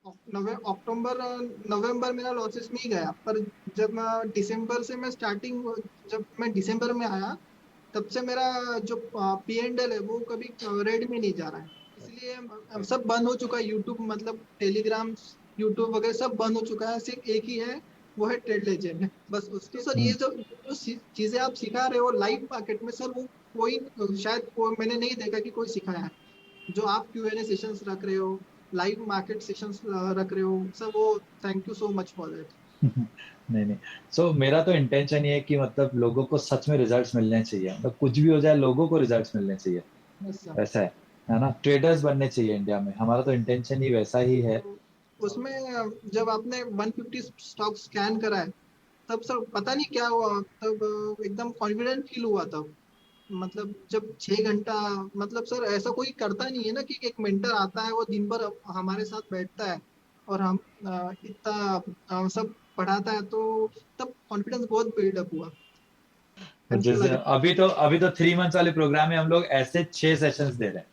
अक्टूबर नवंबर मेरा लॉसेस में ही गया, पर जब मैं दिसंबर से मैं स्टार्टिंग जब मैं दिसंबर में आया, तब से मेरा जो P&L है वो कभी रेड में नहीं जा रहा है। इसलिए अब सब बंद हो चुका है, यूट्यूब मतलब टेलीग्राम, यूट्यूब वगैरह सब बंद हो चुका है, सिर्फ एक ही है, वो है ट्रेड लेजेंड बस। उसके सर ये हम्म। जो चीजें आप सिखा रहे हो लाइव मार्केट में सर, वो कोई शायद मैंने नहीं देखा कि कोई सिखाया है। जो आप Q&A सेशंस रख रहे हो, लाइव मार्केट सेशंस रख रहे हो सर, वो thank you so much for that. नहीं नहीं। सो मेरा तो इंटेंशन ये है कि मतलब लोगों को सच में रिजल्ट्स मिलने चाहिए, मतलब कुछ भी हो जाए लोगों को रिजल्ट्स मिलने चाहिए। Yes sir. वैसा है ना, ट्रेडर्स बनने चाहिए इंडिया में, हमारा तो इंटेंशन ही वैसा ही है। तो उसमें जब आपने 150 स्टॉक स्कैन करा है, तब सर पता नहीं क्या हुआ, तब एकदम कॉन्फिडेंट फील हुआ तब। मतलब जब 6 घंटा, मतलब सर ऐसा कोई करता नहीं है ना कि एक मेंटर आता है वो दिन भर हमारे साथ बैठता है और हम इतना सब पढ़ाता है, तो तब कॉन्फिडेंस बहुत बिल्डअप हुआ। और ऐसा जैसे लगा। अभी तो 3 मंथ्स वाले प्रोग्राम में हम लोग ऐसे 6 सेशंस दे रहे हैं।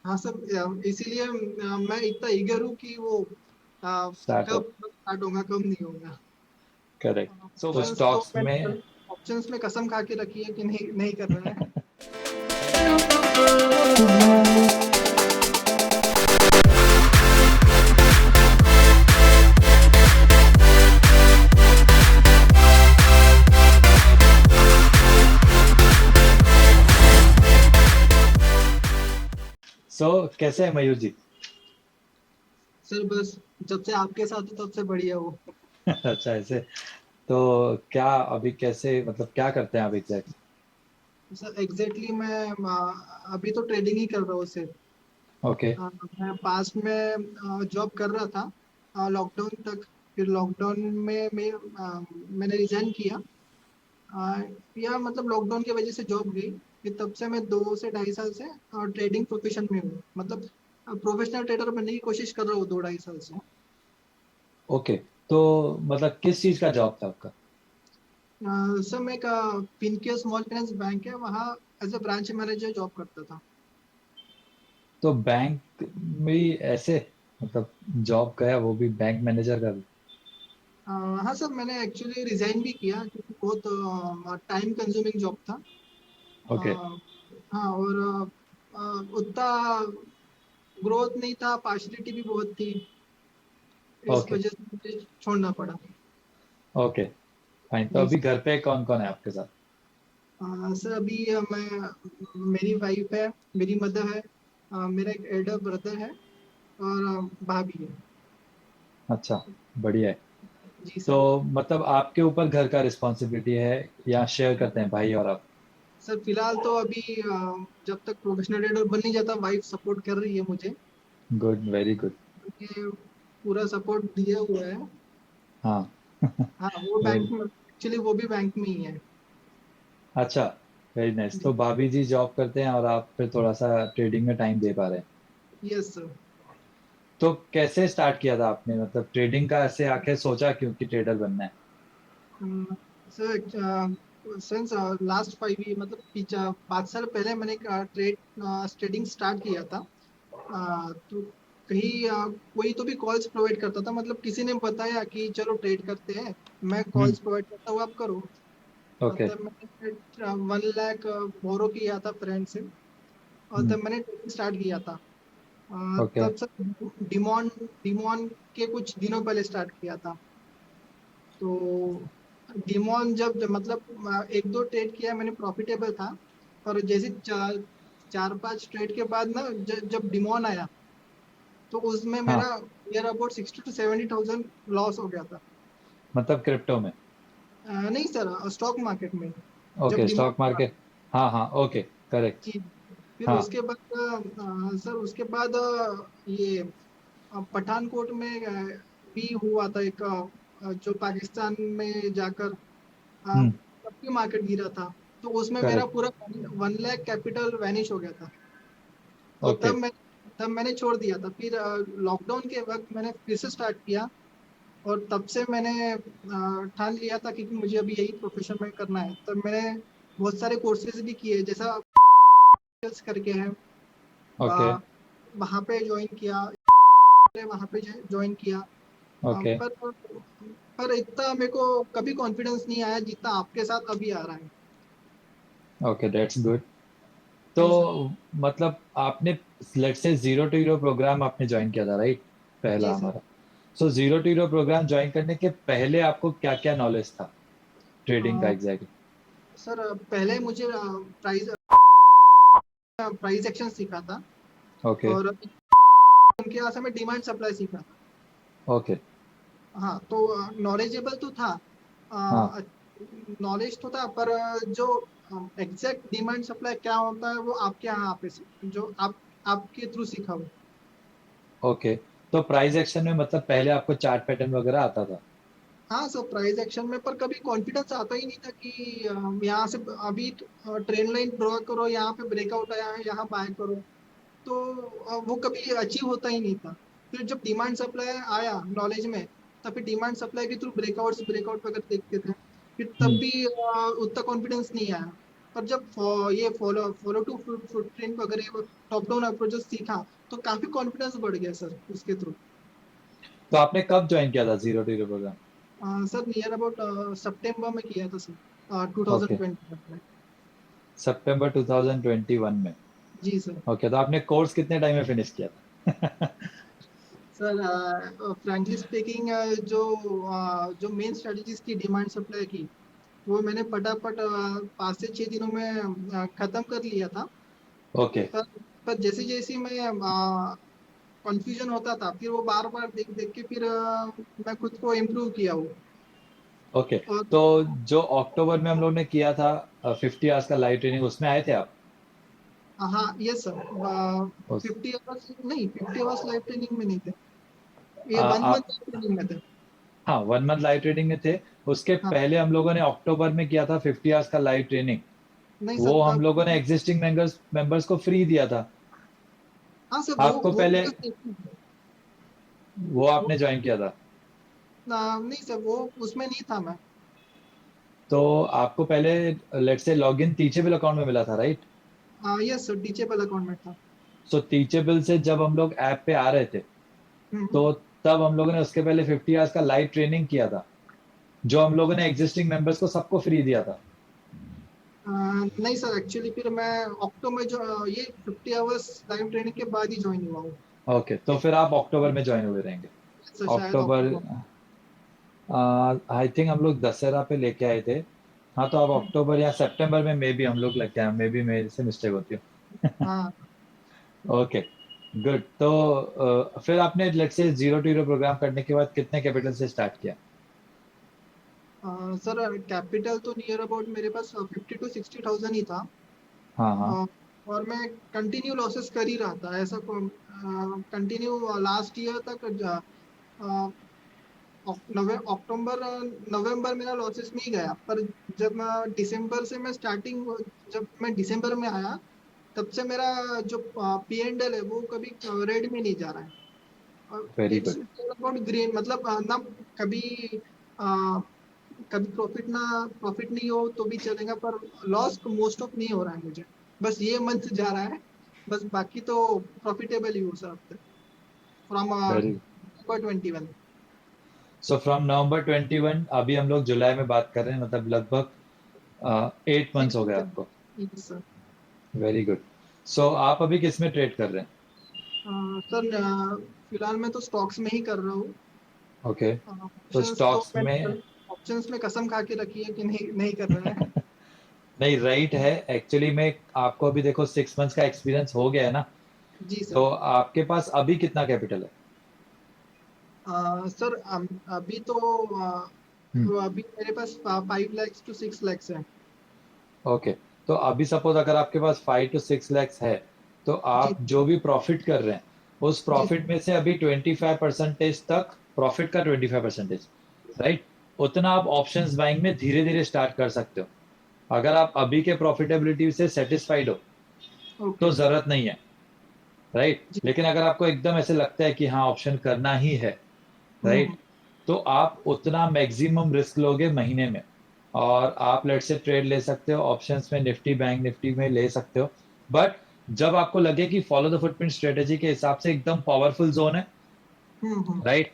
हाँ सर, इसीलिए मैं इतना ईगर हूँ कि वो स्टार्ट हो। कब स्टार्ट होगा कब नहीं होगा। करेक्ट। तो ऑप्शंस तो स्टॉक्स मैंने में ऑप्शंस में कसम खा के रखी है कि नहीं नहीं करना है। कैसे है मयूर जी? सर बस जब से आपके साथ हो तब से बढ़िया हो। अच्छा ऐसे। तो क्या अभी कैसे, मतलब क्या करते हैं आप एग्जैक्ट? सर एग्जैक्टली मैं अभी तो ट्रेडिंग ही कर रहा हूँ सिर्फ। ओके। मैं पास्ट में जॉब कर रहा था लॉकडाउन तक। फिर लॉकडाउन में मैंने रिजाइन किया। या मतलब लॉकडाउन की वजह से जॉब गई। फिर तब से मैं 2 से 2.5 साल से ट्रेडिंग प्रोफेशन में हूँ, मतलब प्रोफेशनल ट्रेडर बनने की कोशिश कर रहा हूँ 2-2.5 साल से। ओके। तो मतलब किस चीज का जॉब था आपका? सर मैं एक फिनकेयर स्मॉल फाइनेंस बैंक है, वहाँ as a branch manager job करता था। तो बैंक में ही ऐसे, मतलब जॉब गया वो भी बैंक मैनेजर का भी? हाँ सर, मैंने एक्चुअली रिजाइन भी किया क्योंकि बहुत टाइम कंज्यूमिंग जॉब था। ओके। हाँ, और उतना ग्रोथ नहीं था, पार्शलिटी भी बहुत थी, इस ओके। वजह से मुझे छोड़ना पड़ा। Okay fine. तो जी अभी सर। घर पे कौन कौन है आपके साथ? सर अभी मेरी वाइफ है, मेरी मदर है, मेरा एक एल्डर ब्रदर है, और भाभी है। अच्छा, बढ़िया है। जी तो सर। मतलब आपके ऊपर घर का रिस्पॉन्सिबिलिटी है या शेयर करते हैं भाई और आप? सर फिलहाल तो अभी जब तक प्रोफेशनल ट्रेडर बन नहीं जाता, वाइफ सपोर्ट कर रही है मुझे। Good, very good. ये पूरा सपोर्ट दिया हुआ है। हाँ। हाँ, वो बैंक वेरी। में एक्चुअली वो भी बैंक में ही है। अच्छा, वेरी नाइस। जी। तो भाभी जी जॉब करते हैं और आप फिर थोड़ा सा ट्रेडिंग में टाइम दे पा रहे हैं। Yes sir. तो कैसे स्टार्ट किया था आपने, मतलब ट्रेडिंग का ऐसे आखिर सोचा क्यों कि ट्रेडर बनना है? सर सिंस लास्ट 5 ईयर, मतलब 5 साल पहले मैंने ट्रेडिंग स्टार्ट किया था। तो कहीं कोई तो भी कॉल्स प्रोवाइड करता था, मतलब किसी ने बताया कि चलो ट्रेड करते हैं, मैं हम्म। कॉल्स प्रोवाइड करता हूँ, आप करो। ओके। तब मैंने 1 लाख बोरो किया था फ्रेंड से, और हम्म। तब मैंने ट्रेडिंग स्टार्ट किया था। ओके। तब सर डिमॉन डिमॉन के कुछ दिनों पहले स्टार्ट किया था। तो डिमॉन जब मतलब 1-2 ट्रेड किया मैंने, प्रॉफिटेबल था। पर जैसे 4-5 ट्रेड के बाद ना, जब डिमॉन आया, तो उसमें हाँ, मेरा near about 60 to 70 thousand loss हो गया था। मतलब क्रिप्टो में? नहीं सर, स्टॉक मार्केट में, जब ओके, डिमॉन स्टॉक था। मार्केट। हाँ हाँ, ओके, करेक्ट। जी। फिर हाँ। उसके बाद सर उसके बाद ये पठानकोट में भी हुआ था एक, जो पाकिस्तान में जाकर हम्म। सबकी मार्केट गिरा था। तो उसमें मेरा करेक्ट। पूरा 1 लाख कैपिटल वैनिश हो गया था। तो ओके। तब मैंने छोड़ दिया था। फिर लॉकडाउन के वक्त मैंने फिर से स्टार्ट किया, और तब से मैंने ठान लिया था कि मुझे अभी यही प्रोफेशन में करना है। तब मैंने बहुत सारे कोर्सेज भी किए, जैसा करके है, ओके। वहाँ पे ज्वाइन किया। वहाँ पे ज्वाइन किया। ओके पर इतना मेरे को कभी कॉन्फिडेंस नहीं आया जितना आपके साथ अभी आ रहा है। Okay, that's good. तो जी सर। मतलब आपने let's say zero to hero programme आपने ज्वाइन किया था, राइट? पहला जी सर। हमारा। So zero to hero programme join करने के पहले आपको क्या क्या नॉलेज था ट्रेडिंग का अ, एग्जैक्टली? सर पहले मुझे प्राइस प्राइस एक्शन सीखा था। ओके और उनके यहाँ से मैं डिमांड सप्लाई सीखा था। ओके। हाँ तो नॉलेजेबल तो था। हाँ नॉलेज तो था, पर जो एग्जैक्ट डिमांड सप्लाई क्या होता है वो आपके यहाँ पे जो आपके थ्रू सीखा हो। ओके। तो प्राइस एक्शन में मतलब पहले आपको चार्ट पैटर्न वगैरह आता था? हाँ सर, प्राइस एक्शन में पर कभी कॉन्फिडेंस आता ही नहीं था कि यहाँ से अभी ट्रेंड लाइन ड्रॉ करो, यहाँ पे ब्रेकआउट आया है यहाँ बाय करो। तो वो कभी अचीव होता ही नहीं था। फिर जब डिमांड सप्लाई आया नॉलेज में, तब फिर डिमांड सप्लाई के थ्रू ब्रेकआउट वगैरह देखते थे। फिर तब हम्म। भी उतना कॉन्फिडेंस नहीं आया। पर जब ये फॉलो टू फुटप्रिंट वगैरह टॉप डाउन अप्रोचेस सीखा, तो काफी कॉन्फिडेंस बढ़ गया सर उसके थ्रू। तो आपने कब ज्वाइन किया था zero to hero programme? Sir near about सितंबर में किया था सर, ओके, 2020 में। सितंबर 2021 में। जी सर। ओके, तो आपने कोर्स कितने टाइम में फिनिश किया था? सर फ्रैंकली स्पीकिंग, जो मेन स्ट्रेटजीज की डिमांड सप्लाई की, वो मैंने फटाफट 5 से 6 दिनों में खत्म कर लिया था। ओके पर पर जैसे जैसे मैं कंफ्यूजन होता था, फिर वो बार बार देख देख के फिर मैं खुद को इम्प्रूव किया वो। ओके। और तो जो अक्टूबर में हम लोग ने किया था 50 आवर्स का लाइव ट्रेनिंग, उसमें आए थे आप? हाँ यस सर। उस 50 आवर्स नहीं, 50 आवर्स लाइव ट्रेनिंग में नहीं थे। ये वन आप, मंथ ट्रेनिंग में थे। हाँ, 1 मंथ लाइव ट्रेनिंग में थे। उसके हाँ। पहले हम लोगों ने अक्टूबर में किया था 50 आवर्स का लाइव ट्रेनिंग। नहीं वो सर, हम लोगों ने एग्जिस्टिंग मेंबर्स को फ्री दिया था। हाँ सर, आपको वो पहले वीडियो देखी है। वो वो आपने ज्वाइन किया था? नहीं सर, वो उसमें नहीं था मैं। तो आपको पहले let's say login teachable account में मिला था, right? Yes sir, teachable account में था। सो टीचेबल से जब हम लोग ऐप पे आ रहे थे, हम्म। तो तब हम लोगों ने उसके पहले 50 आवर्स का लाइव ट्रेनिंग किया था, जो हम लोगों ने एग्जिस्टिंग मेंबर्स को सबको फ्री दिया था। नहीं सर, एक्चुअली फिर मैं अक्टूबर में जो ये 50 आवर्स लाइव ट्रेनिंग के बाद ही ज्वाइन हुआ हूँ। ओके, तो फिर आप अक्टूबर में ज्वाइन हुए रहेंगे। सर शायद अक्टूबर, अक्टूबर। आई थिंक हम लोग दशहरा पे लेके आए थे। हाँ, तो अब अक्टूबर या सितंबर में मे बी हम लोग लेके आए, मे बी मेरे से मिस्टेक होती है। हाँ। Okay, good. तो फिर आपने let's say zero to hero programme करने के बाद कितने कैपिटल से स्टार्ट किया? सर कैपिटल तो नियर अबाउट मेरे पास 50 to 60 थाउजेंड ही था। हाँ हाँ। अ, और मैं कंटिन्यू लॉसेस कर ही रहा था, ऐसा कंटिन्यू लास्ट ईयर तक। अक्टूबर नवंबर मेरा लॉसेस में ही गया। पर जब मैं दिसंबर से मैं स्टार्टिंग जब मैं दिसंबर में आया, तब से मेरा जो P&L है वो कभी रेड में नहीं जा रहा है। Very it's good. About green, मतलब ना कभी अ, कभी प्रॉफिट नहीं हो तो भी चलेगा, पर लॉस मोस्ट ऑफ नहीं हो रहा है मुझे। बस ये मंथ जा रहा है, बस बाकी तो प्रॉफिटेबल ही हो सकता है from very. 21। So from November 21 अभी हम लोग जुलाई में बात कर रहे हैं, मतलब लगभग 8 मंथ्स हो गए आपको। सर। Very good. सो आप अभी किस में ट्रेड कर रहे हैं? सर फिलहाल मैं तो स्टॉक्स में ही कर रहा हूँ। ओके। तो ऑप्शंस तो स्टॉक्स मैंने में ऑप्शंस में कसम खा के रखी है कि नहीं नहीं कर रहा है। नहीं, राइट है एक्चुअली में। आपको अभी देखो 6 मंथ्स का एक्सपीरियंस हो गया है ना, जी तो सर। आपके पास अभी कितना कैपिटल है? सर अभी तो हम्म। अभी मेरे पास 5 lakhs to 6 lakhs है। ओके। तो अभी सपोज अगर आपके पास 5 to 6 लैक्स है, तो जी आप जो भी प्रॉफिट कर रहे हैं, उस जी प्रॉफिट में से अभी 25% तक, प्रॉफिट का 25%, राइट, उतना आप ऑप्शंस बाइंग में धीरे धीरे स्टार्ट कर सकते हो। अगर आप अभी के प्रॉफिटेबिलिटी से सेटिस्फाइड हो तो ओके। जरूरत नहीं है, राइट। जी। लेकिन अगर आपको एकदम ऐसे लगता है कि हाँ ऑप्शन करना ही है, राइट, हम्म। तो आप उतना मैक्सिमम रिस्क लोगे महीने में। और आप लेट से ट्रेड ले सकते हो ऑप्शंस में, निफ्टी बैंक निफ्टी में ले सकते हो। बट जब आपको लगे कि फॉलो द फुटप्रिंट स्ट्रेटेजी के हिसाब से एकदम पावरफुल जोन है, राइट।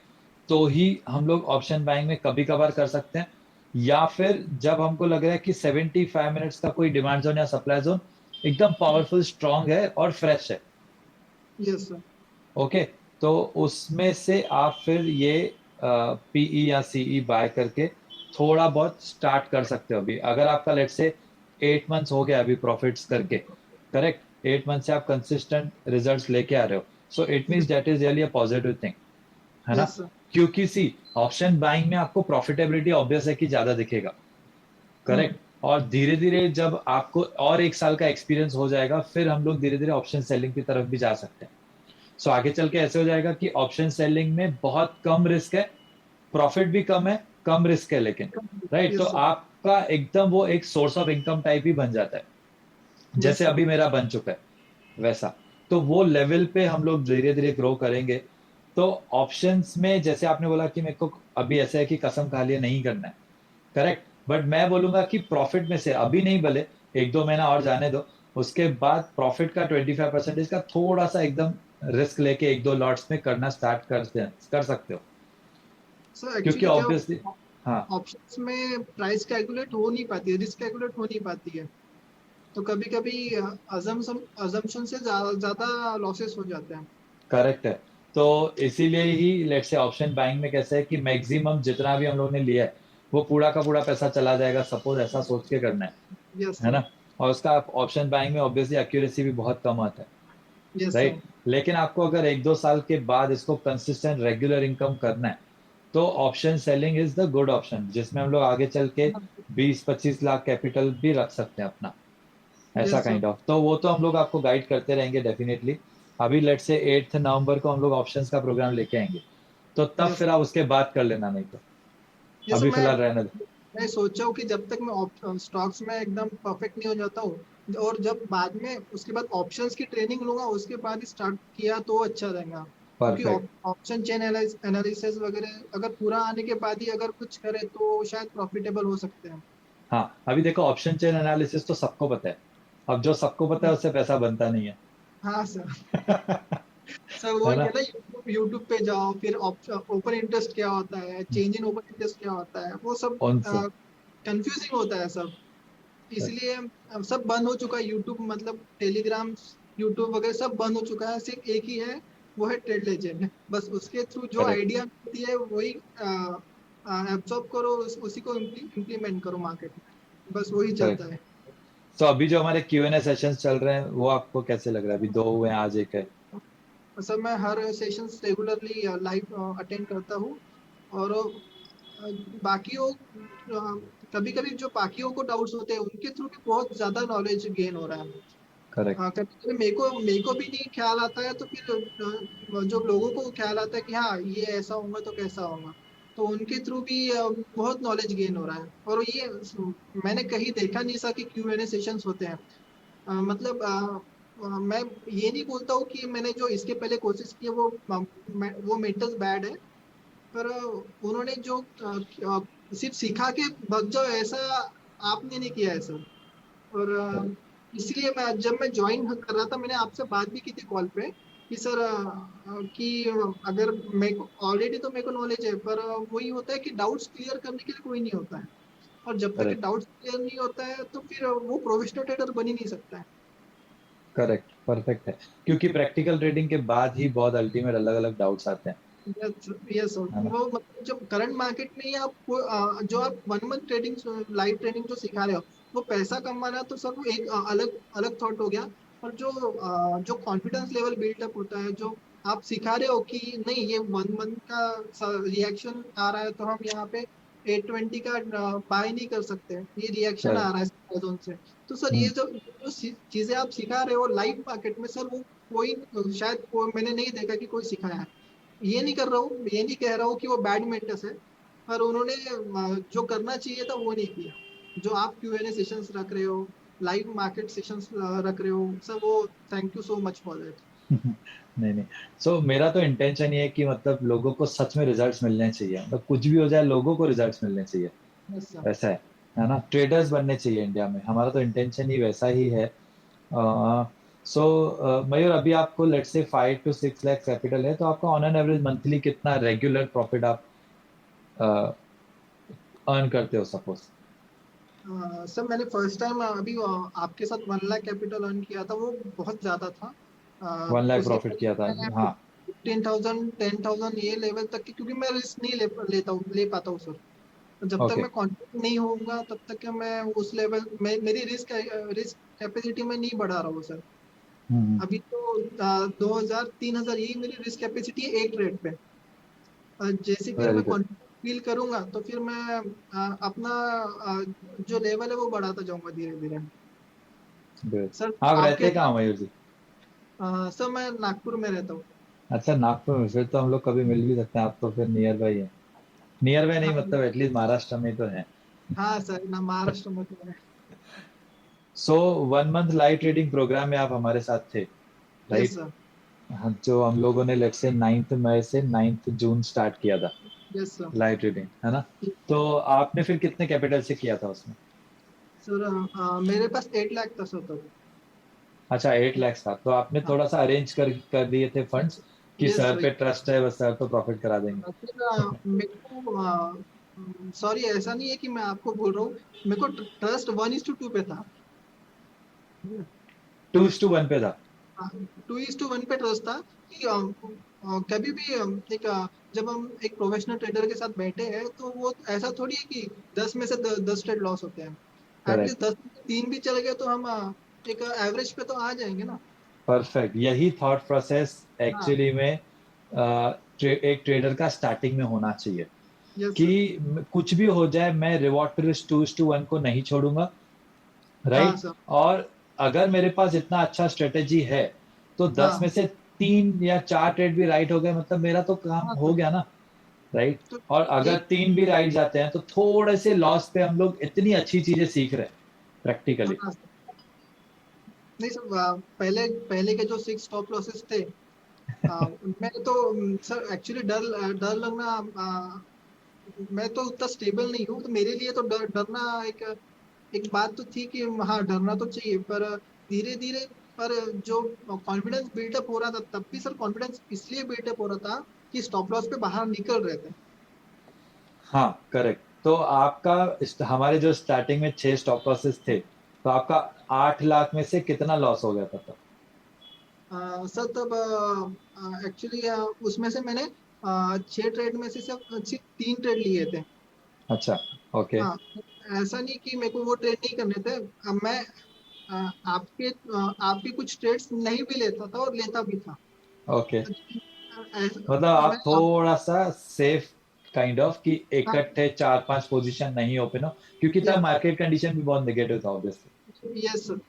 तो ही हम लोग ऑप्शन बाइंग में कभी कभार कर सकते हैं, या फिर जब हमको लग रहा है कि 75 मिनट्स का कोई डिमांड जोन या सप्लाई जोन एकदम पावरफुल स्ट्रांग है और फ्रेश है, यस सर। ओके, तो उसमें से आप फिर ये पीई या सीई बाय करके थोड़ा बहुत स्टार्ट कर सकते हो। अभी अगर आपका लेट से 8 मंथ्स हो गया अभी प्रॉफिट्स करके, करेक्ट, 8 मंथ से आप कंसिस्टेंट रिजल्ट्स लेके आ रहे हो, so it means that is really a positive thing, है ना। Yes sir. क्योंकि सी ऑप्शन बाइंग में आपको प्रॉफिटेबिलिटी ऑब्वियस है कि ज्यादा दिखेगा, करेक्ट, और धीरे धीरे जब आपको और 1 साल का एक्सपीरियंस हो जाएगा फिर हम लोग धीरे धीरे ऑप्शन सेलिंग की तरफ भी जा सकते हैं। सो आगे चल के ऐसे हो जाएगा कि ऑप्शन सेलिंग में बहुत कम रिस्क है, प्रॉफिट भी कम है, कम रिस्क है लेकिन, राइट, तो यस सर। आपका एकदम वो एक सोर्स ऑफ इनकम टाइप ही बन जाता है, यस जैसे सर। अभी मेरा बन चुका है वैसा। तो वो लेवल पे हम लोग धीरे धीरे ग्रो करेंगे। तो ऑप्शंस में जैसे आपने बोला कि मेरे को अभी ऐसा है कि कसम खा लिया नहीं करना है, करेक्ट, बट मैं बोलूंगा कि प्रॉफिट में से अभी नहीं, भले 1-2 महीना और जाने दो, उसके बाद प्रॉफिट का 25% का थोड़ा सा एकदम रिस्क लेके 1-2 लॉट्स में करना स्टार्ट कर सकते हो, सर क्योंकि एक्चुअली क्या ऑब्वियसली, हाँ, ऑप्शंस में प्राइस कैलकुलेट हो नहीं पाती है, रिस्क कैलकुलेट हो नहीं पाती है, तो कभी कभी अजम्पशन से ज्यादा लॉसेस हो जाते हैं। करेक्ट है। तो इसीलिए ही लेट्स से ऑप्शन बाइंग में कैसे है कि मैक्सिमम जितना भी हम लोग ने लिया है वो पूरा का पूरा पैसा चला जाएगा, सपोज ऐसा सोच के करना यस है सर। ना। और उसका ऑप्शन बाइंग में ऑब्वियसली एक्यूरेसी भी बहुत कम आता है, यस सर। राइट। लेकिन आपको अगर 1-2 साल के बाद इसको कंसिस्टेंट रेगुलर इनकम करना है तो option selling is the good option, जिसमें हम लोग आगे चल के 20-25 लाख कैपिटल भी रख सकते हैं अपना, ऐसा यस सर। Kind of. तो वो तो हम लोग आपको गाइड करते रहेंगे डेफिनेटली। अभी लेट से 8 नवंबर को हम लोग ऑप्शंस का प्रोग्राम लेके आएंगे, तो तब यस फिर आप उसके बाद कर लेना, नहीं तो ये सर। अभी फिलहाल रहने दो। मैं सोचा हूँ कि जब तक मैं स्टॉक्स में एकदम परफेक्ट नहीं हो जाता हूँ, और जब बाद में उसके बाद ऑप्शंस की ट्रेनिंग लूंगा उसके बाद ही स्टार्ट किया तो अच्छा रहेगा, क्योंकि परफेक्ट। ऑप्शन चेन एनालिसिस वगैरह अगर पूरा आने के बाद ही अगर कुछ करे तो शायद प्रॉफिटेबल हो सकते हैं। हाँ, अभी देखो ऑप्शन चेन एनालिसिस तो सबको पता है, अब जो सबको पता है उससे पैसा बनता नहीं है। हाँ सर। सर वो है ये ना। ना यूट्यूब यूट्यूब पे जाओ, फिर ओपन इंटरेस्ट क्या होता है, चेंज इन ओपन इंटरेस्ट क्या होता है, वो सब कौन से। कंफ्यूजिंग होता है सब। इसलिए अब सब बंद हो चुका है, यूट्यूब मतलब टेलीग्राम, यूट्यूब वगैरह सब बंद हो चुका है, सिर्फ एक ही है, वो है ट्रेड लेजेंड। बस उसके थ्रू जो करेक्ट। आइडिया मिलती है वही एब्सॉर्ब करो, उसी को इम्प्लीमेंट करो मार्केट में, बस वही करेक्ट। चलता है। तो अभी जो हमारे Q&A सेशंस चल रहे हैं वो आपको कैसे लग रहा है? अभी 2 हुए हैं, आज एक है। सर मैं हर सेशंस रेगुलरली लाइव अटेंड करता हूँ, और बाकियों कभी कभी जो बाकियों को डाउट्स होते हैं उनके थ्रू भी बहुत ज्यादा नॉलेज गेन हो रहा है। करेक्ट। हाँ, कभी कभी मेरे को भी नहीं ख्याल आता है, तो फिर जो लोगों को ख्याल आता है कि हाँ ये ऐसा होगा तो कैसा होगा, तो उनके थ्रू भी बहुत नॉलेज गेन हो रहा है। और ये मैंने कहीं देखा नहीं सा कि Q&A सेशंस होते हैं। मतलब मैं ये नहीं बोलता हूँ कि मैंने जो इसके पहले कोशिश की है वो मेंटल्स बैड है, पर उन्होंने जो सिर्फ सिखा के भग जाओ ऐसा आपने नहीं किया है सर। और करेक्ट। इसलिए जब मैं ज्वाइन कर रहा था मैंने आपसे बात भी की थी कॉल पे कि सर कि अगर मेरे को ऑलरेडी तो मेरे को नॉलेज है, पर वही होता है कि डाउट्स क्लियर करने के लिए कोई नहीं होता है, और जब तक करेक्ट। डाउट्स क्लियर नहीं होता है तो फिर वो प्रोफेशनल ट्रेडर बन ही नहीं सकता है। करेक्ट। परफेक्ट है, क्योंकि प्रैक्टिकल ट्रेडिंग के बाद ही बहुत अल्टीमेट अलग अलग डाउट्स आते हैं, यस यस। है ना। वो मतलब जब करंट मार्केट में ही आप जो आप 1 मंथ ट्रेडिंग लाइव ट्रेडिंग जो सिखा रहे हो वो पैसा कमाना, तो सर वो एक अलग अलग थॉट हो गया। और जो कॉन्फिडेंस लेवल बिल्डअप होता है, जो आप सिखा रहे हो कि नहीं ये 1 मंथ का रिएक्शन आ रहा है तो हम यहाँ पे 820 का बाय नहीं कर सकते, ये रिएक्शन आ करेक्ट। रहा है जोन से। तो सर ये हम्म। जो चीजें आप सिखा रहे हो लाइव मार्केट में, सर वो कोई शायद मैंने नहीं देखा कि कोई सिखाया है। ये नहीं कर रहा हूँ, ये नहीं कह रहा हूँ कि वो बैड मेंटर्स है, पर उन्होंने जो करना चाहिए था वो नहीं किया। जो आप Q&A सेशंस रख रहे हो, लाइव मार्केट सेशंस रख रहे हो सर, वो thank you so much for that. नहीं नहीं, सो मेरा तो इंटेंशन ये है कि मतलब लोगों को सच में रिजल्ट्स मिलने चाहिए, मतलब कुछ भी हो जाए लोगों को रिजल्ट्स मिलने चाहिए, यस सर। वैसा है ना। ट्रेडर्स बनने चाहिए इंडिया में, हमारा तो इंटेंशन ही वैसा ही है। सो मयूर, अभी आपको let's say 5 to 6 lakh capital है, तो आपका ऑन एन एवरेज मंथली कितना रेगुलर प्रॉफिट आप अर्न करते हो सपोज? सर मैंने फर्स्ट टाइम अभी आपके साथ 1 लाख कैपिटल अर्न किया था, वो बहुत ज्यादा था। 1 लाख उसके प्रॉफिट किया था? पहले मैं हाँ। 15,000 10,000 ये लेवल तक की, क्योंकि मैं रिस्क नहीं ले पाता हूँ सर। जब तक ओके। मैं कॉन्फिडेंट नहीं होऊंगा तब तक कि मैं उस लेवल में मेरी रिस्क कैपेसिटी में नहीं बढ़ा रहा हूँ सर। अभी तो 2,000 3,000 यही मेरी रिस्क कैपेसिटी है एक ट्रेड पे। जैसे फिर वेरी मैं गुड। कॉन्फिडेंस फील करूंगा तो फिर मैं अपना जो लेवल है वो बढ़ाता जाऊंगा धीरे धीरे। गुड। सर आप आप रहते कैसे? कहाँ हो मयूर जी? सर मैं नागपुर में रहता हूँ। अच्छा, नागपुर में? फिर तो हम लोग कभी मिल भी सकते हैं, आप तो फिर नियर बाई है। नियर बाई नहीं, हाँ मतलब एटलीस्ट महाराष्ट्र में तो है। हाँ सर, ना महाराष्ट्र में तो है। सो 1 मंथ लाइव ट्रेडिंग प्रोग्राम में आप हमारे साथ थे, यस राइट? सर। हाँ, जो हम लोगों ने लेट्स से 9 मई से 9 जून स्टार्ट किया था, यस सर। लाइव ट्रेडिंग, है ना? तो आपने फिर कितने कैपिटल से किया था उसमें? सर मेरे पास 8 लाख था सर तब। अच्छा, 8 लाख था, तो आपने हाँ। थोड़ा सा अरेंज कर दिए थे फंड्स कि यस सर सर। पे ट्रस्ट है, बस सर तो प्रॉफिट करा देंगे। फिर मेरे को सॉरी, ऐसा नहीं है कि मैं आपको बोल रहा हूँ, मेरे को ट्रस्ट 1:2 पे था। 2:1 पे था? 2:1 पे ट्रस्ट था कि कभी भी जब हम एक प्रोफेशनल ट्रेडर के साथ बैठे हैं तो वो ऐसा थोड़ी है कि 10 में से 10 ट्रेड लॉस होते हैं। At least correct. 10 में से 3 भी चले गए तो हम एक एवरेज पे तो आ जाएंगे ना। परफेक्ट, यही थॉट प्रोसेस हाँ। एक्चुअली में एक ट्रेडर का स्टार्टिंग में होना चाहिए यस कि सर। कुछ भी हो जाए, मैं रिवॉर्ड पर इस 2:1 को नहीं छोड़ूंगा, हाँ राइट? सर। और अगर मेरे पास इतना अच्छा स्ट्रेटेजी है, तो 10 हाँ में से 3 या 4 ट्रेड भी राइट हो गए, मतलब मेरा तो काम हाँ हो सर। गया ना, राइट? तो और अगर एक 3 भी राइट जाते हैं तो थोड़े से लॉस पे हम लोग इतनी अच्छी चीजें सीख रहे हैं प्रैक्टिकली। हाँ सर। नहीं सर, पहले पहले के जो 6 स्टॉप लॉसेस थे, उनमें तो सर एक्चुअली डर डर लगना, मैं तो उतना स्टेबल नहीं हूँ तो मेरे लिए तो डरना एक एक बात तो थी कि हाँ डरना तो चाहिए, पर धीरे धीरे, पर जो कॉन्फिडेंस बिल्डअप हो रहा था तब भी सर, कॉन्फिडेंस इसलिए बिल्डअप हो रहा था कि स्टॉप लॉस पे बाहर निकल रहे थे। हाँ, करेक्ट। तो आपका हमारे जो स्टार्टिंग में 6 स्टॉप लॉसेस थे, तो आपका 8 लाख में से कितना लॉस हो गया था तब? सर तब एक्चुअली उसमें से मैंने 6 ट्रेड में से सिर्फ 3 ट्रेड लिए थे। अच्छा। ओके। हाँ। ऐसा नहीं कि मेरे को वो ट्रेड नहीं करने थे। मैं आपके कुछ ट्रेड्स नहीं भी लेता था और लेता भी था। ओके, मतलब मैं आप थोड़ा सा सेफ काइंड ऑफ कि हाँ। इकट्ठे 4-5 पोजीशन नहीं ओपन हो, क्योंकि तब मार्केट कंडीशन भी बहुत नेगेटिव था ऑब्वियसली। Yes sir.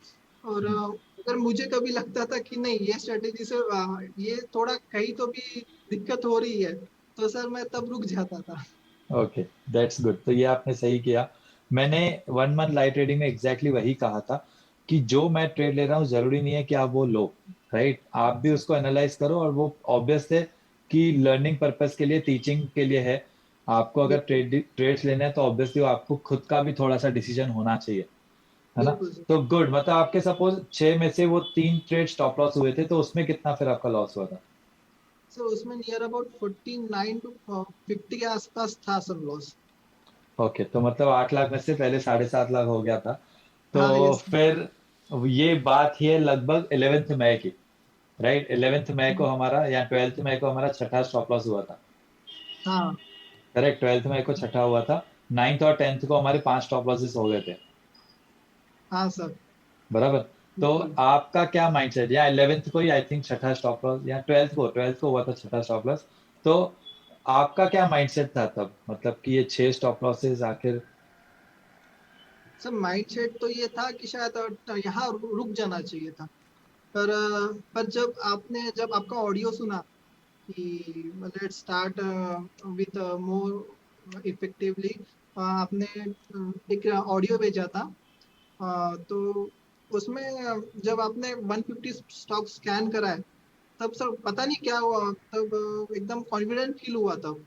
और अगर मुझे कभी लगता था कि नहीं ये स्ट्रेटेजी से ये थोड़ा कहीं तो भी दिक्कत हो रही है, तो सर मैं तब रुक जाता था। Okay, that's good. तो ये आपने सही किया। मैंने 1 मंथ लाइव ट्रेडिंग में एग्जैक्टली वही कहा था कि जो मैं ट्रेड ले रहा हूँ जरूरी नहीं है कि आप वो लो, राइट? आप भी उसको एनालाइज करो, और वो ऑब्वियस है कि लर्निंग पर्पस के लिए, टीचिंग के लिए है। आपको अगर ट्रेड्स लेना है तो ऑब्वियसली आपको खुद का भी थोड़ा सा डिसीजन होना चाहिए, है ना? बिल्कुल सर। तो गुड, मतलब आपके सपोज 6 में से वो 3 ट्रेड स्टॉप लॉस हुए थे, तो उसमें कितना फिर आपका लॉस हुआ था? सर उसमें नियर अबाउट 49 to 50 के आसपास था सर लॉस। ओके, तो मतलब 8 लाख में से पहले 7.5 लाख हो गया था। तो हाँ यस। फिर ये बात ही है लगभग 11 मई की, राइट? 11 मई को हमारा, या 12 मई को हमारा छठा स्टॉप लॉस हुआ था। हाँ। करेक्ट, 12 मई को छठा हुआ था। 9th और 10th को हमारे 5 स्टॉप लॉसेस हो गए थे, हाँ सर। बराबर? तो बिल्कुल। आपका क्या माइंडसेट, या 11th को ही आई थिंक छठा स्टॉप लॉस, या 12th को हुआ था छठा स्टॉप लॉस? तो आपका क्या माइंडसेट था तब, मतलब कि ये 6 स्टॉप लॉसेस आखिर? सर माइंडसेट तो ये था कि शायद यहाँ रुक जाना चाहिए था। पर जब आपका ऑडियो सुना कि let's start with more effectively, आपने एक ऑडियो भेजा था। तो उसमें जब आपने 150 स्टॉक स्कैन करा है, तब सर पता नहीं क्या हुआ, तब एकदम कॉन्फिडेंट फील हुआ तब।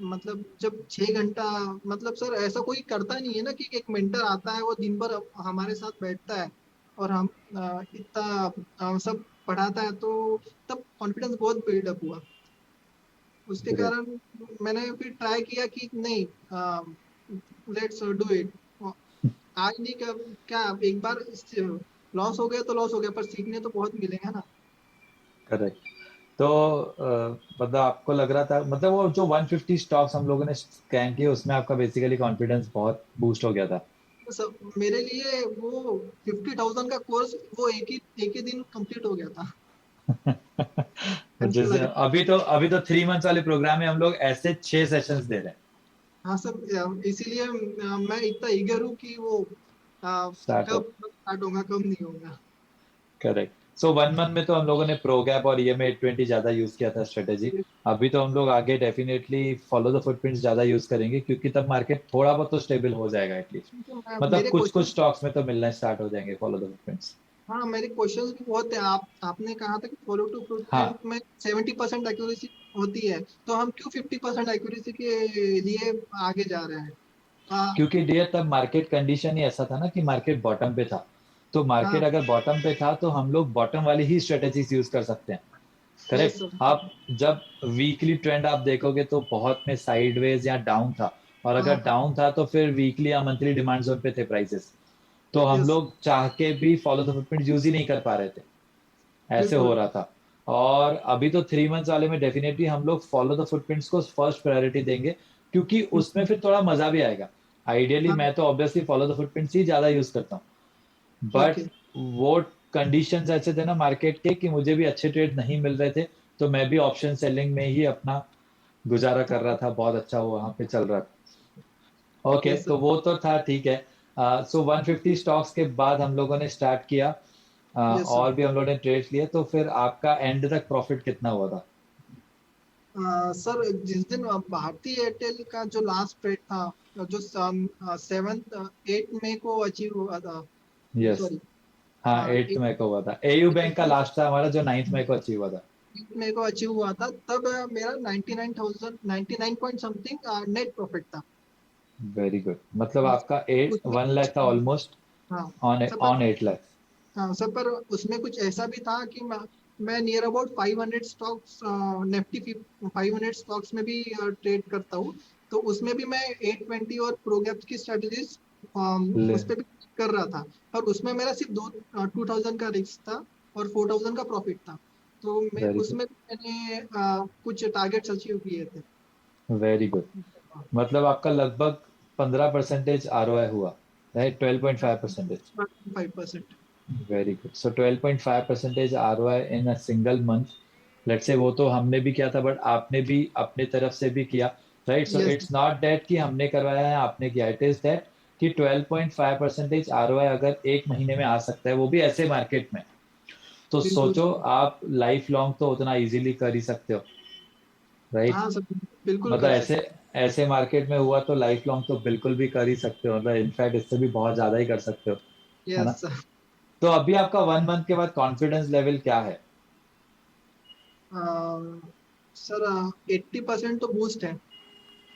मतलब जब 6 घंटा, मतलब सर ऐसा कोई करता नहीं है ना कि एक मेंटर आता है वो दिन भर हमारे साथ बैठता है और हम इतना सब पढ़ाता है, तो तब कॉन्फिडेंस बहुत बिल्डअप हुआ। उसके ग्रेट। कारण मैंने फिर ट्राई किया कि नहीं, लेट्स डू इट। आज नहीं, क्या एक बार लॉस हो गया तो लॉस हो गया, पर सीखने तो बहुत मिलेगा ना। करेक्ट। तो मतलब आपको लग रहा था, मतलब वो जो 150 स्टॉक्स हम लोगों ने स्कैन किए उसमें आपका बेसिकली कॉन्फिडेंस बहुत बूस्ट हो गया था। तो सब मेरे लिए वो 50,000 का कोर्स वो एक ही दिन कंप्लीट हो गया था। ऐसा जैसे लगा। अभी तो 3 मंथ्स वाले प्रोग्राम में हम लोग ऐसे 6 सेशंस दे रहे हैं। हाँ सब, इसीलिए मैं इतना ईगर हूँ कि वो स्टार्ट हो। कब स्टार्ट होगा कब नहीं होगा। करेक्ट। सो 1 मंथ में तो हम लोगों ने प्रो गैप और EMA 820 ज्यादा यूज किया था स्ट्रेटेजी। अभी तो हम लोग आगे डेफिनेटली फॉलो द फुटप्रिंट्स ज्यादा यूज करेंगे, क्योंकि तब मार्केट थोड़ा बहुत तो स्टेबल हो जाएगा एटलीस्ट। मतलब मेरे कुछ कुछ क्वेश्चन, स्टॉक्स में तो मिलना स्टार्ट हो जाएंगे फॉलो द फुटप्रिंट्स। हाँ मेरे क्वेश्चंस भी बहुत है। आपने कहा था कि फॉलो टू हाँ, प्रिंट में 70% एक्यूरेसी होती है, तो हम क्यों 50% एक्यूरेसी के लिए आगे जा रहे हैं? हाँ। क्योंकि डियर तब मार्केट कंडीशन ही ऐसा था ना कि मार्केट बॉटम पे था। तो मार्केट हाँ। अगर बॉटम पे था तो हम लोग बॉटम वाली ही स्ट्रेटेजीज यूज कर सकते हैं। Yes correct. सर। आप जब वीकली ट्रेंड आप देखोगे तो बहुत में साइडवेज या डाउन था, और हाँ। अगर डाउन था तो फिर वीकली या मंथली डिमांड जोन पे थे प्राइसेस। तो हम यस। लोग चाह के भी फॉलो द फुटप्रिंट यूज ही नहीं कर पा रहे थे, ऐसे बिल्कुल। हो रहा था। और अभी तो 3 मंथ्स वाले में डेफिनेटली हम लोग फॉलो द फुटप्रिंट्स को फर्स्ट प्रायोरिटी देंगे, क्योंकि उसमें फिर थोड़ा मजा भी आएगा। आइडियली हाँ। मैं तो ऑब्वियसली फॉलो द फुटप्रिंट्स ही ज्यादा यूज करता हूँ, बट ओके। वो कंडीशंस ऐसे थे ना मार्केट के कि मुझे भी अच्छे ट्रेड नहीं मिल रहे थे। तो मैं भी ऑप्शन सेलिंग में ही अपना गुजारा कर रहा था, बहुत अच्छा वो वहां पे चल रहा था। Okay, yes sir. तो वो तो था, ठीक है। सो 150 स्टॉक्स के बाद हम लोगों ने स्टार्ट किया, यस सर। और भी हम लोगों ने ट्रेड लिए, तो फिर आपका एंड तक प्रॉफिट कितना हुआ था? सर जिस दिन भारतीय एयरटेल का जो लास्ट ट्रेड था, जो 7 8 मई को अचीव हुआ था। यस। सॉरी, हाँ, 8 मई को हुआ था। AU बैंक का लास्ट था हमारा, जो 9 मई को अचीव हुआ था। 8 मई को अचीव हुआ था, तब मेरा 99,000, 99 पॉइंट समथिंग नेट प्रॉफिट था। Very good. मतलब आपका एट उसमें 1 लाख था ऑलमोस्ट, हाँ ऑन सब, ऑन 8 लाख। हाँ सर, पर उसमें कुछ ऐसा भी था कि मैं near about 500 stocks, Nifty 500 stocks में भी ट्रेड करता हूँ। तो उसमें भी मैं 820 और प्रोगैप्स की स्ट्रेटजीज ले। उस पर भी कर रहा था। और उसमें मेरा सिर्फ 2,000 का रिस्क था और 4,000 का प्रॉफिट था। तो मैं वेरी गुड। उसमें भी मैंने कुछ टारगेट्स अचीव किए थे। Very good. मतलब आपका लगभग 15% ROI हुआ, right? 12.5%। 5%। Very good. So 12.5% ROI in a single month. Let's say वो तो हमने भी किया था, बट आपने भी अपने तरफ से भी किया, right? So yes. It's not that कि हमने करवाया है आपने किया, इट इज दैट कि 12.5% ROI अगर एक महीने में आ सकता है, वो भी ऐसे मार्केट में, तो बिल्कुल सोचो सर। आप लाइफ लॉन्ग तो उतना इजीली कर ही सकते हो, राइट? हाँ सर, बिल्कुल मतलब कर ऐसे सकते। ऐसे मार्केट में हुआ तो लाइफ लॉन्ग तो बिल्कुल भी कर ही सकते हो, मतलब इनफैक्ट इससे भी बहुत ज्यादा ही कर सकते हो, है ना? Yes sir. तो अभी आपका 1 मंथ के बाद कॉन्फिडेंस लेवल क्या है? सर 80% तो बूस्ट है,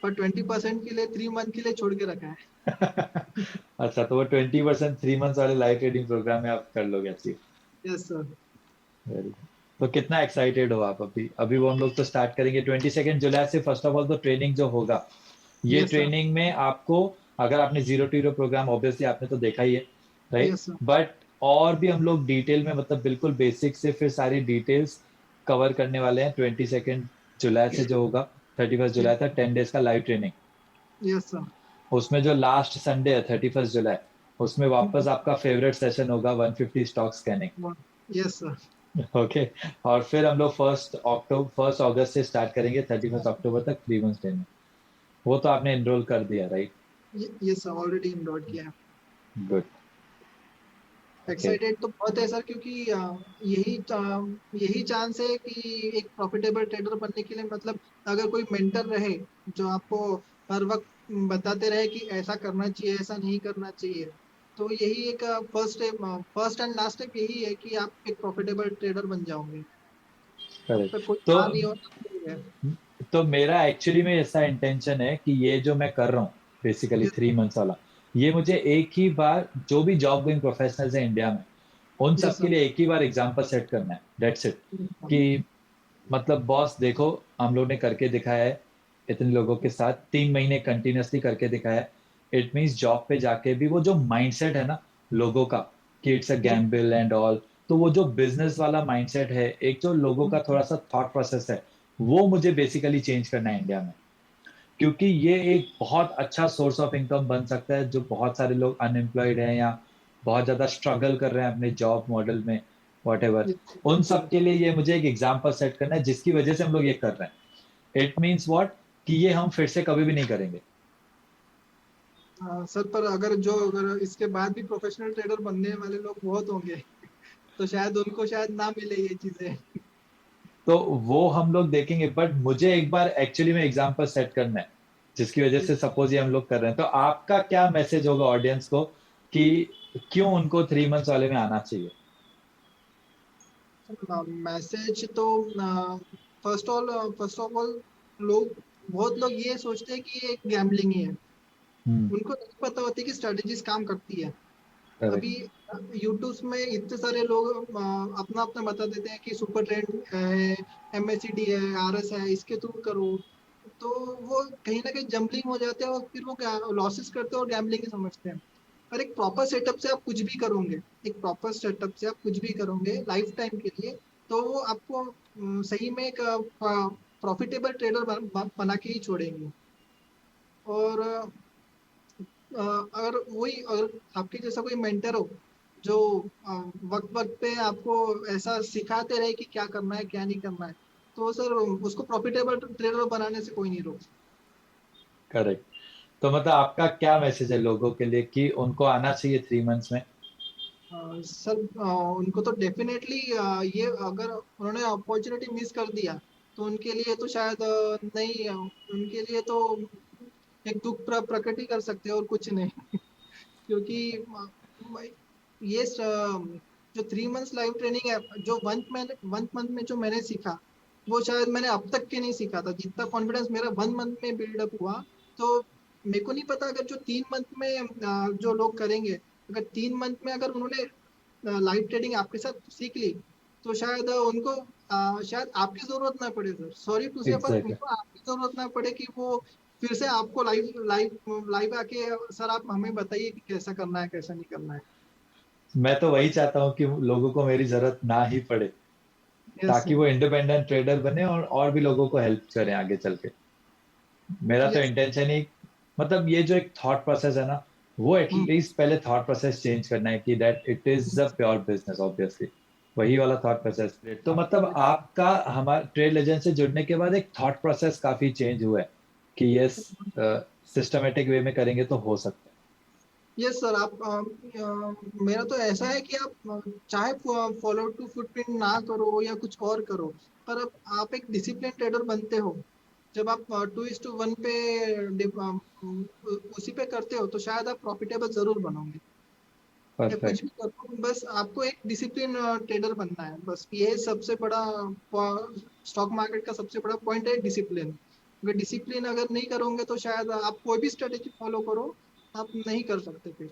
पर 20% के लिए 3 मंथ के लिए छोड़ के रखा है। अच्छा, तो वो 20% 3 मंथ्स वाले लाइव ट्रेडिंग प्रोग्राम में आप कर लोगे achieve. Yes sir. Very good. तो कितना एक्साइटेड हो आप? अभी अभी वो हम लोग तो स्टार्ट करेंगे 22 जुलाई से। फर्स्ट ऑफ ऑल तो ट्रेनिंग जो होगा, ये यस सर। ट्रेनिंग में आपको, अगर आपने zero to hero programme obviously आपने तो देखा ही है, राइट? Yes sir. बट और भी हम लोग डिटेल में, मतलब बिल्कुल बेसिक से फिर सारी डिटेल्स कवर करने वाले हैं 22 जुलाई से जो होगा 31 जुलाई तक, 10 डेज का लाइव ट्रेनिंग। Yes sir. उसमें जो लास्ट संडे है 31 जुलाई, उसमें वापस आपका फेवरेट सेशन होगा 150 stock scanning. Yes sir. Okay. और फिर हम लोग 1 अगस्त से स्टार्ट करेंगे 31 अक्टूबर तक, 3 मंथ्स ट्रेनिंग। वो तो आपने एनरोल कर दिया, right? Yes sir, already enrol किया है। गुड। ओके। एक्साइटेड तो बहुत है सर, क्योंकि यही चांस है कि एक प्रॉफिटेबल ट्रेडर बनने के लिए, मतलब अगर कोई मेंटर रहे जो आपको हर वक्त बताते रहे कि ऐसा करना चाहिए, ऐसा नहीं करना चाहिए, तो यही एक फर्स्ट एंड लास्ट स्टेप यही है कि आप एक प्रॉफिटेबल ट्रेडर बन जाओगे। अब करेक्ट। तक कोई तो था नहीं और अब हो गया। मेरा एक्चुअली में ऐसा इंटेंशन है कि ये जो मैं कर रहा हूँ बेसिकली यस। 3 मंथ्स वाला, ये मुझे एक ही बार, जो भी जॉब गोइंग प्रोफेशनल्स हैं इंडिया में, उन सब यस के सर। लिए एक ही बार एग्जाम्पल सेट करना है, दैट्स इट। कि मतलब बॉस देखो, हम लोग ने करके दिखाया है इतने लोगों के साथ, 3 महीने कंटिन्यूअसली करके दिखाया है। इट मीन्स जॉब पे जाके भी वो जो माइंडसेट है ना लोगों का, कि it's a gamble and all, तो वो जो बिजनेस वाला माइंडसेट है, एक जो लोगों का थोड़ा सा थॉट प्रोसेस है, वो मुझे बेसिकली चेंज करना है इंडिया में। क्योंकि ये एक बहुत अच्छा सोर्स ऑफ इनकम बन सकता है, जो बहुत सारे लोग अनएम्प्लॉयड हैं या बहुत ज्यादा स्ट्रगल कर रहे हैं अपने जॉब मॉडल में, वॉट एवर, उन सब के लिए ये मुझे एक एग्जाम्पल सेट करना है जिसकी वजह से हम लोग ये कर रहे हैं। इट मीन्स वॉट, कि ये हम फिर से कभी भी नहीं करेंगे। सर पर अगर इसके बाद भी प्रोफेशनल ट्रेडर बनने वाले लोग बहुत होंगे, तो शायद उनको शायद ना मिले ये चीजें। तो वो हम लोग देखेंगे, बट मुझे एक बार एक्चुअली में एग्जाम्पल सेट करना है जिसकी वजह से सपोज ये हम लोग कर रहे हैं। तो आपका क्या मैसेज होगा ऑडियंस को कि क्यों उनको 3 मंथ्स वाले में आना चाहिए? मैसेज तो फर्स्ट ऑफ ऑल लोग बहुत लोग ये सोचते हैं कि ये एक गैम्बलिंग ही है। हम्म। उनको नहीं पता होती कि स्ट्रेटेजीज काम करती है। करेक्ट। अभी यूट्यूब में इतने सारे लोग अपना अपना बता देते हैं कि सुपर ट्रेंड है, एमएसीडी है, आरएस है, इसके थ्रू करो। तो वो कहीं ना कहीं जम्बलिंग हो जाते हैं और फिर वो लॉसेस करते हैं और गैम्बलिंग ही समझते हैं। पर एक प्रॉपर सेटअप से आप कुछ भी करोगे, एक प्रॉपर सेटअप से आप कुछ भी करोगे लाइफ टाइम के लिए, तो वो आपको सही में एक प्रॉफिटेबल ट्रेडर बना के ही छोड़ेंगे। और अगर आपके जैसा कोई मेंटर हो जो वक्त वक्त पे आपको ऐसा सिखाते रहे कि क्या करना है क्या नहीं करना है, तो सर उसको प्रॉफिटेबल ट्रेडर बनाने से कोई नहीं रोक। करेक्ट। तो मतलब आपका क्या मैसेज है लोगों के लिए कि उनको आना चाहिए 3 मंथ्स में? सर उनको तो डेफिनेटली ये अगर उन्होंने अपॉर्चुनिटी मिस कर दिया तो उनके लिए तो शायद नहीं, उनके लिए तो एक दुख प्रकट ही कर सकते हैं और कुछ नहीं। क्योंकि ये जो 3 मंथ्स लाइव ट्रेनिंग है, जो वन मंथ में जो मैंने सीखा, वो शायद मैंने अब तक के नहीं सीखा था। जितना कॉन्फिडेंस मेरा 1 मंथ में बिल्डअप हुआ, तो मेरे को नहीं पता अगर जो 3 मंथ में जो लोग करेंगे, अगर 3 मंथ में अगर उन्होंने लाइव ट्रेडिंग आपके साथ सीख ली, तो शायद उनको शायद आपकी जरूरत ना पड़े सर, सॉरी टू से, पर एग्जैक्टली। उनको आपकी जरूरत ना पड़े कि वो फिर से आपको लाइव लाइव लाइव आके सर आप हमें बताइए कि कैसा करना है कैसा नहीं करना है। मैं तो वही चाहता हूँ कि लोगों को मेरी जरूरत ना ही पड़े, यस ताकि सर। वो इंडिपेंडेंट ट्रेडर बने और भी लोगों को हेल्प करें आगे चल के। मेरा तो यस। इंटेंशन ही, मतलब ये जो एक थॉट प्रोसेस है ना, वो हम्म। एटलीस्ट पहले थॉट प्रोसेस चेंज करना है कि that it is a pure business obviously, वही वाला थॉट प्रोसेस। तो मतलब आपका हमारे ट्रेड लेजेंड से जुड़ने के बाद एक थॉट प्रोसेस काफी चेंज हुआ है कि यस, सिस्टमेटिक वे में करेंगे तो हो सकता यस सर। आप मेरा तो ऐसा है कि आप चाहे फॉलो टू फुटप्रिंट ना करो या कुछ और करो, पर अब आप एक डिसिप्लिन ट्रेडर बनते हो जब आप 2:1 पे उसी पे करते हो, तो शायद आप प्रॉफिटेबल जरूर बनोगे। है। या कुछ परफेक्ट। भी करो, बस आपको एक डिसिप्लिन ट्रेडर बनना है, बस ये सबसे बड़ा स्टॉक मार्केट का सबसे बड़ा पॉइंट है, डिसिप्लिन। अगर डिसिप्लिन अगर नहीं करोगे तो शायद आप कोई भी स्ट्रेटेजी फॉलो करो, आप नहीं कर सकते फिर।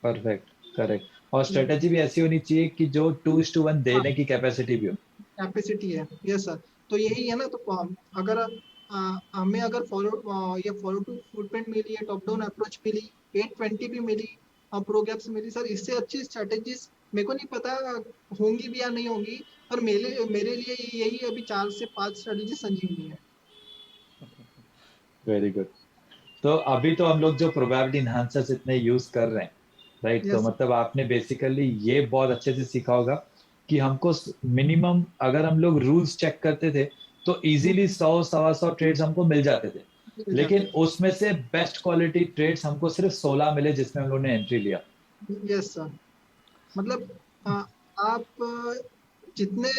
परफेक्ट। करेक्ट। और हम्म। स्ट्रेटेजी भी ऐसी होनी चाहिए कि जो 2:1 देने की कैपेसिटी भी हो। कैपेसिटी है, यस सर। तो यही है ना, तो अगर हमें अगर फॉलो टू फुटप्रिंट मिली है, टॉप डाउन अप्रोच मिली, 820 भी मिली, प्रो गैप्स मिली सर, इससे अच्छी स्ट्रेटेजीज मेरे को नहीं पता होंगी भी या नहीं होंगी, पर मेरे मेरे लिए यही अभी 4 से 5 स्ट्रेटेजी संजीवनी है। Very good. तो अभी तो हम लोग जो प्रोबेबिलिटी इनहांसर्स इतने यूज कर रहे हैं, राइट, तो यस। मतलब आपने बेसिकली ये बहुत अच्छे से सीखा होगा कि हमको मिनिमम, अगर हम लोग रूल्स चेक करते थे तो इजीली 100 सवा 100 ट्रेड्स हमको मिल जाते थे, मिल जाते लेकिन थे। उसमें से बेस्ट क्वालिटी ट्रेड्स हमको सिर्फ 16 मिले जिसमें हम लोगों ने एंट्री लिया। Yes sir. मतलब अ, आप जितने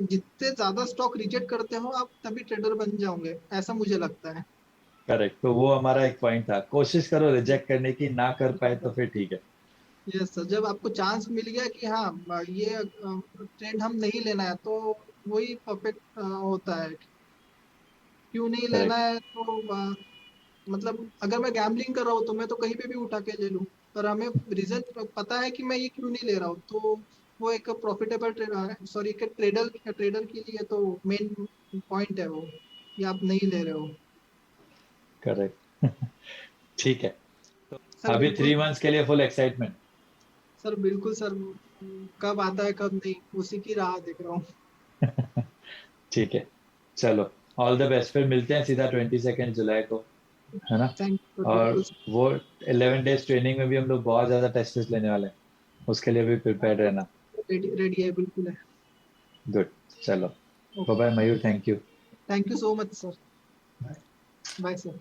जितने ज्यादा स्टॉक रिजेक्ट करते हो, आप तभी ट्रेडर बन जाओगे, ऐसा मुझे लगता है। करेक्ट। तो वो हमारा एक पॉइंट था, कोशिश करो रिजेक्ट करने की, ना कर पाए तो फिर ठीक है। यस सर, जब आपको चांस मिल गया कि हाँ ये ट्रेंड हम नहीं लेना है, तो वही परफेक्ट होता है। क्यों नहीं लेना करेक्ट। है तो मतलब अगर मैं गैम्बलिंग कर रहा हूँ तो मैं तो कहीं पे भी उठा के ले लूँ, पर हमें रीजन पता है कि मैं ये क्यों नहीं ले रहा हूँ, तो वो एक प्रॉफिटेबल सॉरी एक ट्रेडर के लिए तो मेन पॉइंट है वो, कि आप नहीं ले रहे हो। करेक्ट। ठीक है, सर अभी बिल्कुल। 3 मंथ्स के लिए फुल एक्साइटमेंट। सर बिल्कुल सर, कब आता है कब नहीं, उसी की राह देख रहा हूँ। ठीक है, चलो, ऑल द बेस्ट, फिर मिलते हैं सीधा 22 जुलाई को, है ना? थैंक यू सर, और बिल्कुल। वो 11 डेज ट्रेनिंग में भी हम लोग बहुत ज्यादा टेस्ट लेने वाले हैं, उसके लिए भी प्रिपेयर रहना। रेडी रेडी है, बिल्कुल है। गुड, चलो, bye okay. Bye Mayur, thank you. Thank you so much sir. Bye sir.